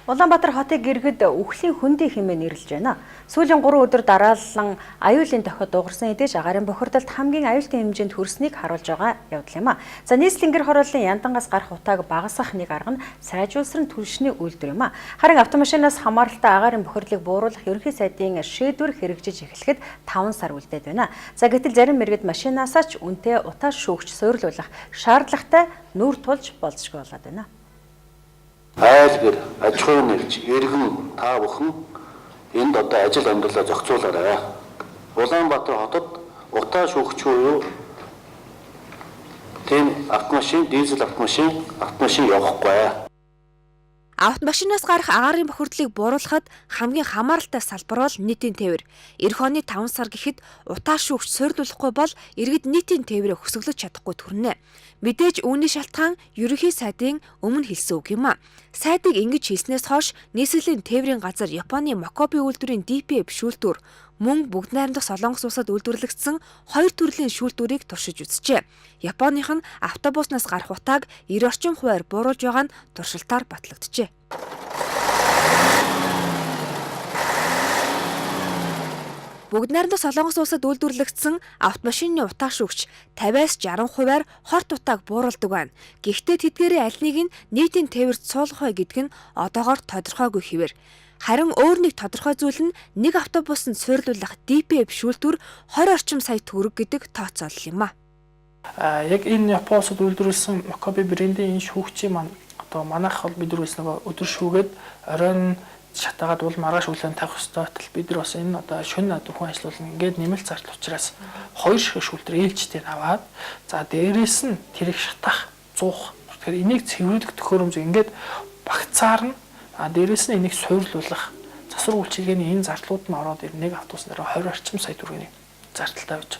Улаанбаатар хотыг иргэд үхлийн хөндий хэмээн нэрлэж байна. Сүүлийн 3 өдөр дараалан аюулын дохиод дугарсан эдэж агаарын бохирдолд хамгийн аюултай хэмжээнд хүрснийг харуулж байгаа явдал юм а. За нийслэлийн гэр хорооллын яндангаас гарах утааг багасгах нэг арга нь сайжруулсан түлшний үйлдвэр юм а. Харин автомашинаас хамааралтай агаарын бохирдлыг бууруулах ерөнхий сайдын шийдвэр хэрэгжиж эхлэхэд 5 сар үлдээд байна. За гэтэл зарим мэргэд машинаасаа ч үнэтэй утаа шүүгч суйрлуулах шаардлагатай нүүр тулж болзошгүй болоод байна. Айлгэр аж ахуйн нэгж иргэн та бүхэн энд одоо ажил амьдралаа зохицуулаарай. Улаанбаатар хотод утаа шүүгч буюу тийм автомашин, дизель автомашин явахгүй. Автомашинаас гарах агаарын бохирдлыг бууруулахад хамгийн хамааралтай салбар бол нийтийн тээвэр. Эх оны 5 сар гэхэд утаа шүүгч суйрлуулахгүй бол иргэд нийтийн тээврээ хөсөглөж чадахгүй төрнө. Мэдээж үүний шалтгаан ерөнхий сайдын өмнө хэлсэн үг юм а. Сайдыг ингэж хэлснээс хойш нийслэлийн тээврийн газар Японы Макоби үйлдвэрийн DP шүүлтүүр мөн бүгд найрамдах Солонгос улсад үйлдвэрлэгдсэн 2 төрлийн шүүлтүүрийг туршиж үзжээ. Японых нь автобуснаас гарах утааг 90 орчим хувиар бууруулж байгаа нь туршилтаар батлагджээ. Бүгд найрамдах Солонгос улсад үйлдвэрлэгдсэн автомашины утаа шүүгч 50-аас 60% хорт утааг бууруулдаг байна. Гэхдээ тэдгээрээ аль нэг нь нийтийн тээвэрт суулгах вэ гэдг нь одоогоор тодорхойгүй хэвээр. Харин өөр нэг тодорхой зүйл нь нэг автобусанд суйрлуулах DP шүүлтүүр 20 орчим сая төгрөг гэдэг тооцоолол юм а. Яг энэ Японд үйлдвэрлэсэн Макоби брендийн энэ шүүгчийн маань одоо манайх бол бид түрүүс нэг өдөр шүүгээд оройн шатаагаад бол маргааш үлэн тавих ёстой. Бид нар бас энэ одоо шөнө хүн ажиллуулна ингээд нэмэлт зардал учраас 2 ширхэг шүүлтэр ээлжтэй аваад за дээрээс нь тэрийг шатаах, зуух. Тэгэхээр энийг цэвэрлэх төхөөрөмж ингээд багцаар нь дээрээс нь энийг суйрлуулах засвар үйлчилгээний энэ зардлууд нь ороод нэг автобуснаар 20 орчим сая төгрөгийн зардалтай байж.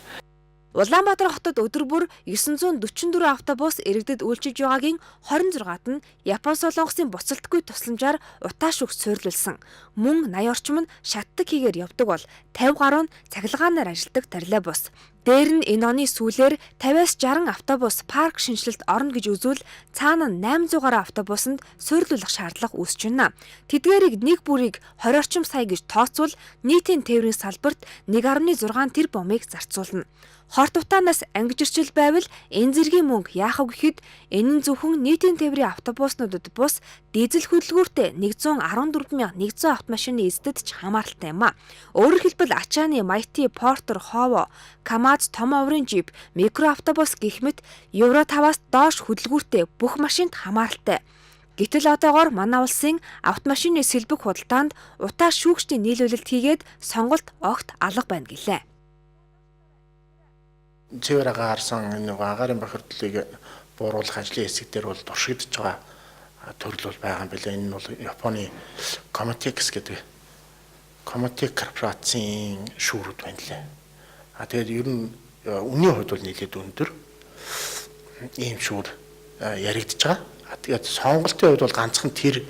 Улаанбаатар хотод өдөр бүр 944 автобус иргэдэд үйлчилж байгаагийн 26-ад нь Япон Солонгосын буцалтгүй тусламжаар утаа шүүгч суйрлуулсан. Мөн 80 орчим нь шатдаг хийгээр явдаг бол 50 гаруй нь цахилгаанаар ажилладаг тарилай бус. Дээр нь энэ оны сүүлээр 50-аас 60 автобус парк шинжилэлт орно гэж үзвэл цаана нь 800 гаруй автобусанд суйрлуулах шаардлага үүсэж байна. Тэдгээрийг нэг бүрийг 20 орчим сая гэж тооцвол нийтийн тээврийн салбарт 1.6 тэрбумыг зарцуулна. Хорт утаанаас ангижирчил байвал энэ зэргийн мөнгө яах вэ гэхэд энэ нь зөвхөн нийтийн тээврийн автобуснуудад бус дизель хөдөлгөөртэй 114,100 автомашины эздэд ч хамааралтай юм а. Өөрөөр хэлбэл ачааны Mighty, Porter, Howo, Kamaz, том оврын жип, микроавтобус гэх мэт Евро 5-аас доош хөдөлгөөртэй бүх машинд хамааралтай. Гэтэл одоогоор манай улсын автомашины сэлбэг худалдаанд утаа шүүгчдийн нийлүүлэлт хийгээд сонголт огт алга байна гэлээ. Цэвэр агаарсан нэг агаарын бохирдлыг бууруулах ажлын хэсэг дээр бол туршигдж байгаа төрөл бол байгаа юм билээ. Энэ бол Японы Comatex гэдэг Comatec корпорацийн шүүрүүд байна лээ. Тэгээд ер нь үнийн хувьд бол нэлээд өндөр ийм шүүр яригдж байгаа. Тэгээд сонголтын хувьд бол ганцхан тэр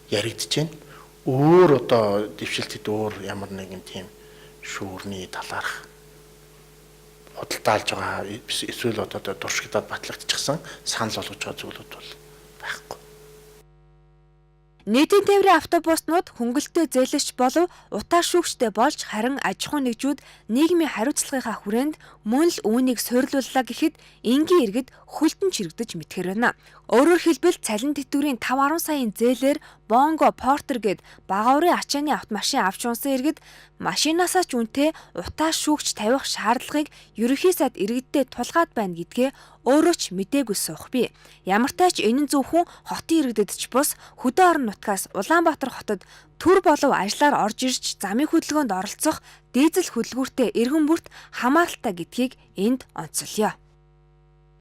яригдж байна. Өөр одоо дэвшилтэд өөр ямар нэгэн тийм шүүрний талаарх худалдаалж байгаа эсвэл одоо туршигдаад батлагдчихсан санал болгож байгаа зүйлүүд бол байхгүй. Нийтийн тээврийн автобуснууд хөнгөлөлтөө зээлэгч болов утаа шүүгчтэй болж харин аж ахуйн нэгжүүд нийгмийн хариуцлагынхаа хүрээнд мөн л үүнийг суйрлууллаа гэхэд энгийн иргэд хөлтөн чирэгдэж мэдхэр байна. Өөрөөр хэлбэл цалин тэтгэврийн 5-10 саяын зээлээр Bongo, Porter гээд бага урын ачааны автомашин авч унсан иргэд машинаасаа ч үнэтэй утаа шүүгч тавих шаардлагыг ерөнхий сайд иргэддээ тулгаад байна гэдгээ өөрөө ч мэдээгүй суух бий. Ямар ч тач энэ нь зөвхөн хотын иргэдэд ч бус хөдөө орон нутгаас Улаанбаатар хотод төр болов ажлаар орж ирж замын хөдөлгөөнд оролцох дизель хөдөлгөөртэй иргэн бүрт хамааралтай гэдгийг энд онцолъё.